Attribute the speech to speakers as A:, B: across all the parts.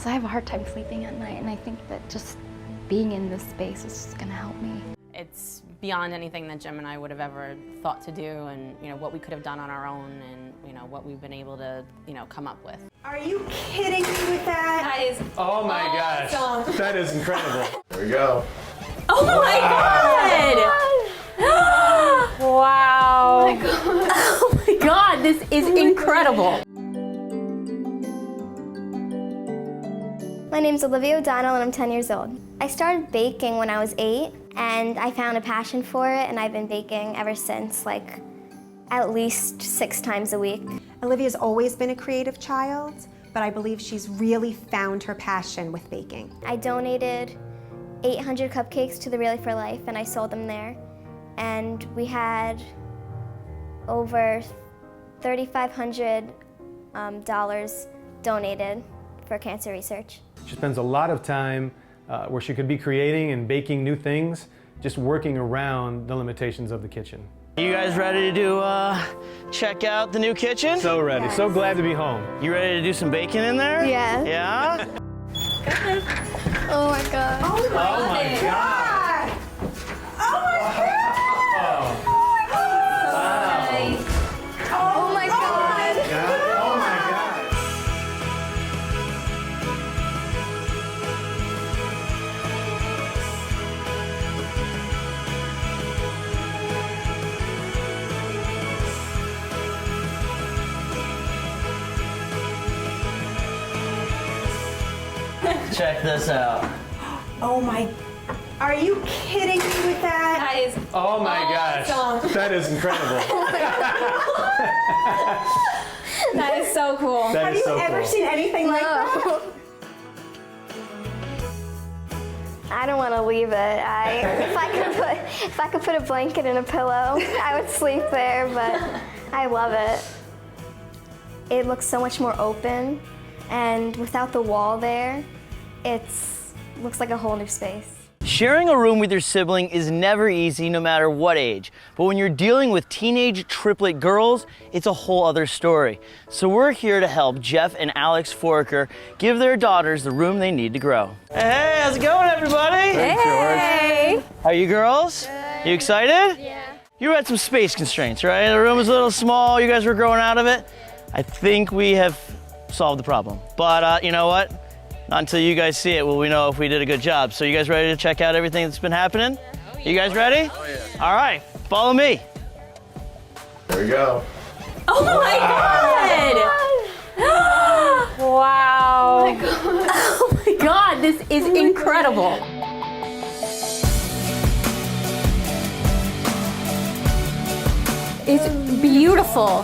A: because I have a hard time sleeping at night, and I think that just being in this space is going to help me.
B: It's beyond anything that Jim and I would have ever thought to do, and what we could have done on our own, and what we've been able to come up with.
C: Are you kidding me with that?
B: That is
D: Oh my gosh, that is incredible.
E: There we go.
B: Oh my God! Wow!
A: Oh my God.
B: Oh my God! This is incredible.
F: My name's Olivia O'Donnell and I'm 10 years old. I started baking when I was 8 and I found a passion for it, and I've been baking ever since, like at least 6 times a week.
C: Olivia's always been a creative child, but I believe she's really found her passion with baking.
F: I donated 800 cupcakes to the Relay for Life and I sold them there. And we had over $3,500 donated for cancer research.
D: She spends a lot of time where she could be creating and baking new things, just working around the limitations of the kitchen.
G: You guys ready to check out the new kitchen?
D: So ready, so glad to be home.
G: You ready to do some baking in there?
F: Yeah.
G: Yeah?
F: Oh my God.
C: Oh my God! Oh my God!
F: Oh my God.
D: Oh my God.
G: Check this out.
C: Oh my, are you kidding me with that?
B: That is
D: Oh my gosh, that is incredible.
B: that is so cool.
D: That
C: Have
D: is
C: you
D: so
C: ever
D: cool.
C: seen anything like that?
F: I don't want to leave it. If I could put a blanket and a pillow, I would sleep there, but I love it. It looks so much more open, and without the wall there, looks like a whole new space.
G: Sharing a room with your sibling is never easy, no matter what age. But when you're dealing with teenage triplet girls, it's a whole other story. So we're here to help Jeff and Alex Forker give their daughters the room they need to grow. Hey, how's it going, everybody?
B: Hey!
G: How are you girls? You excited?
F: Yeah.
G: You had some space constraints, right? The room was a little small, you guys were growing out of it. I think we have solved the problem. But you know what? Not until you guys see it will we know if we did a good job. So you guys ready to check out everything that's been happening? Oh, yeah. You guys ready?
E: Oh yeah.
G: All right, follow me.
E: There we go.
B: Oh my God! Wow!
A: Oh my God.
B: Oh my God! This is incredible. It's beautiful.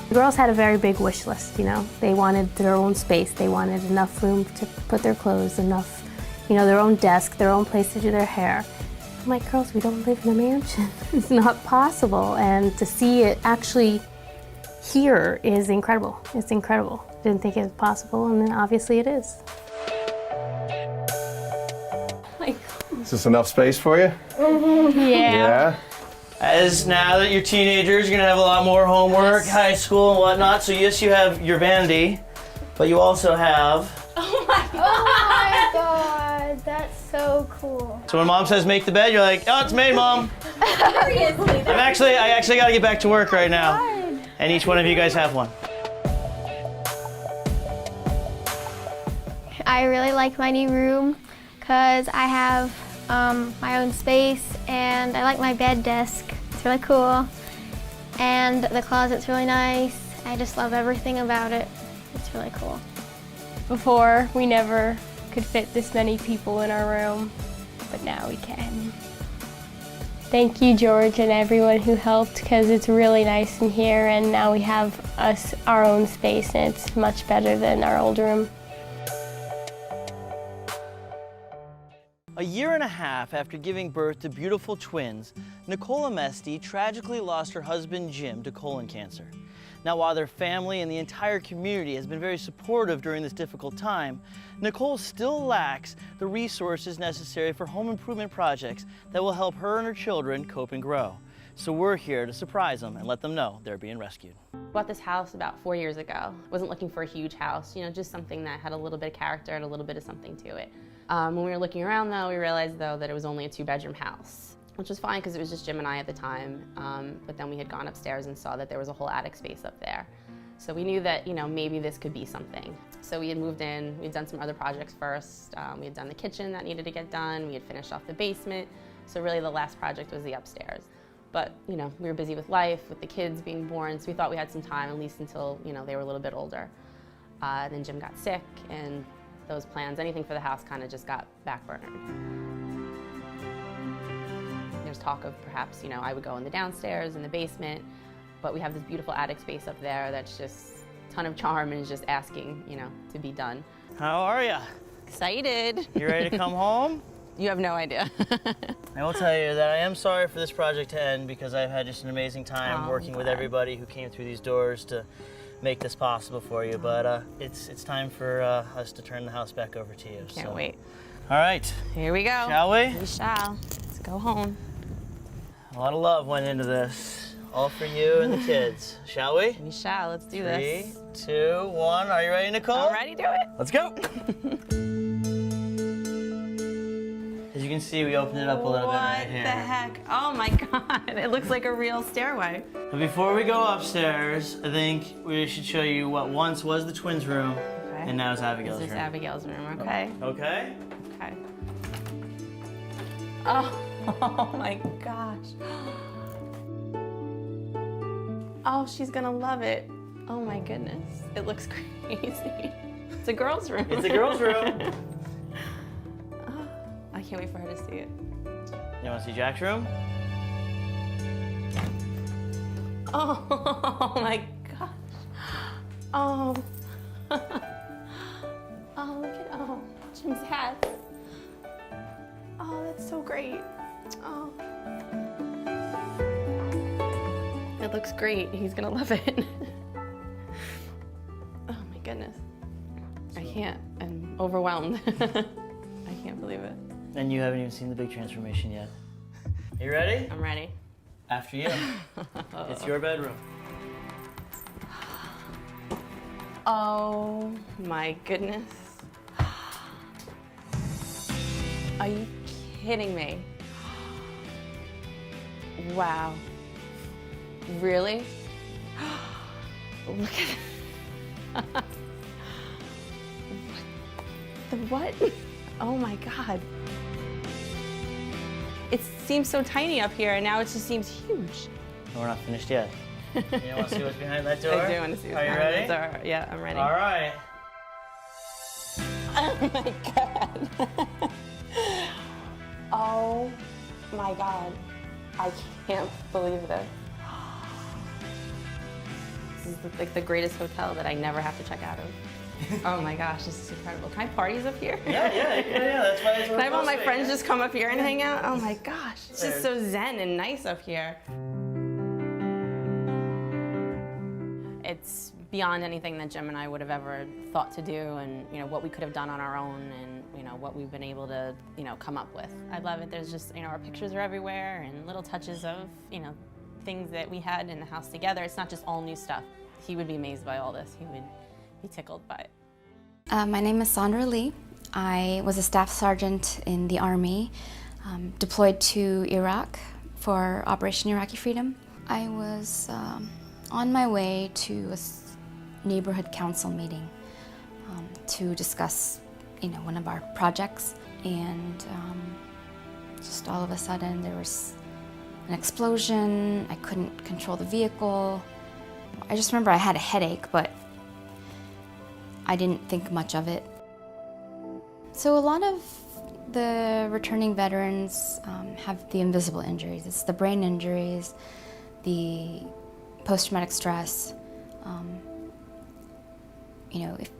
H: The girls had a very big wish list, They wanted their own space. They wanted enough room to put their clothes, enough, their own desk, their own place to do their hair. I'm like, girls, we don't live in a mansion. It's not possible. And to see it actually here is incredible. It's incredible. Didn't think it was possible, and then obviously it is.
E: Is this enough space for you?
H: Yeah.
G: As now that you're teenagers, you're gonna have a lot more homework, high school and whatnot. So yes, you have your vanity, but you also have.
F: Oh my God, that's so cool.
G: So when mom says make the bed, you're like, oh, it's made, mom.
B: Seriously.
G: I actually gotta get back to work right now. And each one of you guys have one.
F: I really like my new room because I have my own space, and I like my bed desk. It's really cool. And the closet's really nice. I just love everything about it. It's really cool.
I: Before, we never could fit this many people in our room, but now we can. Thank you, George, and everyone who helped, because it's really nice in here, and now we have our own space, and it's much better than our old room.
G: A year and a half after giving birth to beautiful twins, Nicole Amesti tragically lost her husband Jim to colon cancer. Now, while their family and the entire community has been very supportive during this difficult time, Nicole still lacks the resources necessary for home improvement projects that will help her and her children cope and grow. So we're here to surprise them and let them know they're being rescued.
B: Bought this house about 4 years ago. Wasn't looking for a huge house, you know, just something that had a little bit of character and a little bit of something to it. When we were looking around though, we realized though that it was only a 2-bedroom house, which was fine because it was just Jim and I at the time. But then we had gone upstairs and saw that there was a whole attic space up there. So we knew that, you know, maybe this could be something. So we had moved in, we had done some other projects first. We had done the kitchen that needed to get done. We had finished off the basement. So really the last project was the upstairs. But, you know, we were busy with life, with the kids being born, so we thought we had some time, at least until, you know, they were a little bit older. Then Jim got sick, and those plans, anything for the house kind of just got backburnered. There's talk of perhaps, you know, I would go in the downstairs, in the basement, but we have this beautiful attic space up there that's just a ton of charm and is just asking, you know, to be done.
G: How are ya?
B: Excited.
G: You ready to come home?
B: You have no idea.
G: I will tell you that I am sorry for this project to end because I've had just an amazing time working with everybody who came through these doors to make this possible for you. But it's time for us to turn the house back over to you.
B: Can't wait.
G: All right.
B: Here we go.
G: Shall we?
B: We shall. Let's go home.
G: A lot of love went into this. All for you and the kids. Shall we?
B: We shall. Let's do this.
G: 3, 2, 1. Are you ready, Nicole?
B: I'm ready to do it.
G: Let's go. As you can see, we opened it up a little bit right here.
B: What the heck? Oh my God. It looks like a real stairway.
G: But before we go upstairs, I think we should show you what once was the twins' room, and now is Abigail's room.
B: This is Abigail's room, okay?
G: Okay?
B: Okay. Oh my gosh. Oh, she's gonna love it. Oh my goodness. It looks crazy. It's a girl's room.
G: It's a girl's room.
B: Oh, I can't wait for her to see it.
G: You want to see Jack's room?
B: Oh my gosh. Oh. Oh, look at Jim's hat. Oh, that's so great. Oh. It looks great. He's gonna love it. Oh my goodness. I can't. I'm overwhelmed. I can't believe it.
G: And you haven't even seen the big transformation yet. You ready?
B: I'm ready.
G: After you. It's your bedroom.
B: Oh my goodness. Are you kidding me? Wow. Really? Look at that. The what? Oh my God. It seems so tiny up here and now it just seems huge.
G: No, we're not finished yet. You want to see what's behind that door?
B: I do want to see what's behind that door. Yeah, I'm ready.
G: All right.
B: Oh my God. Oh my God. I can't believe this. This is like the greatest hotel that I never have to check out of. Oh my gosh, this is incredible. Can I have parties up here?
G: Yeah, that's why it's
B: Can I have all my friends just come up here and hang out? Oh my gosh, it's just so zen and nice up here. It's beyond anything that Jim and I would have ever thought to do, and you know what we could have done on our own, and you know what we've been able to come up with. I love it. There's just our pictures are everywhere and little touches of things that we had in the house together. It's not just all new stuff. He would be amazed by all this. He would be tickled by it.
A: My name is Sandra Lee. I was a staff sergeant in the Army, deployed to Iraq for Operation Iraqi Freedom. I was on my way to a neighborhood council meeting to discuss one of our projects, and just all of a sudden there was an explosion. I couldn't control the vehicle. I just remember I had a headache, but I didn't think much of it. So a lot of the returning veterans have the invisible injuries. It's the brain injuries, the post-traumatic stress. If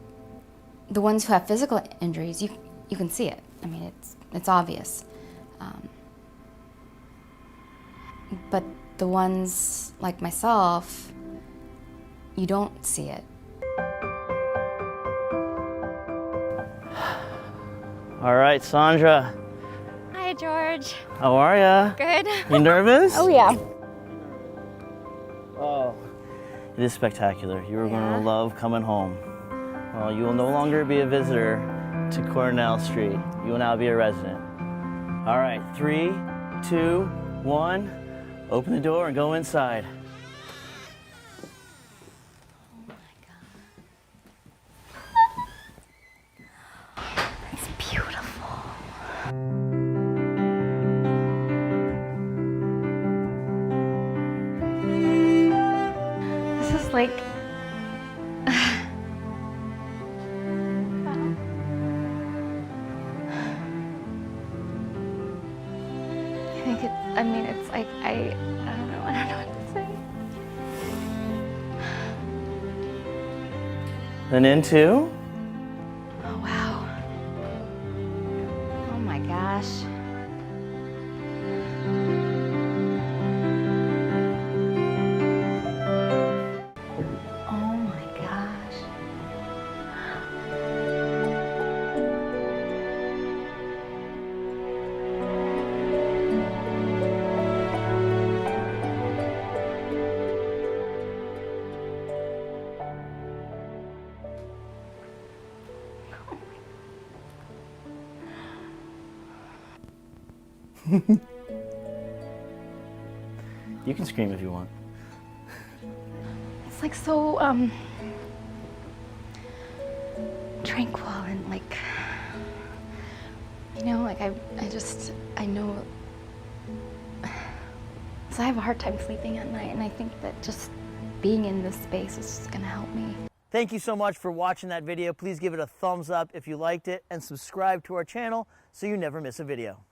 A: the ones who have physical injuries, you can see it. I mean, it's obvious. But the ones like myself, you don't see it.
G: All right, Sandra.
J: Hi, George.
G: How are ya?
J: Good.
G: You nervous?
J: Oh, yeah.
G: It is spectacular. You are going
A: Yeah.
G: to love coming home. Well, you will no longer be a visitor to Cornell Street. You will now be a resident. All right, 3, 2, 1. Open the door and go inside.
A: It's beautiful. This is like I mean, it's like, I don't know what to say.
G: Then into.
A: Oh, wow. Oh my gosh. Oh my gosh.
G: You can scream if you want.
A: It's like so, tranquil and like, you know, like I know, so I have a hard time sleeping at night, and I think that just being in this space is gonna help me.
G: Thank you so much for watching that video. Please give it a thumbs up if you liked it and subscribe to our channel so you never miss a video.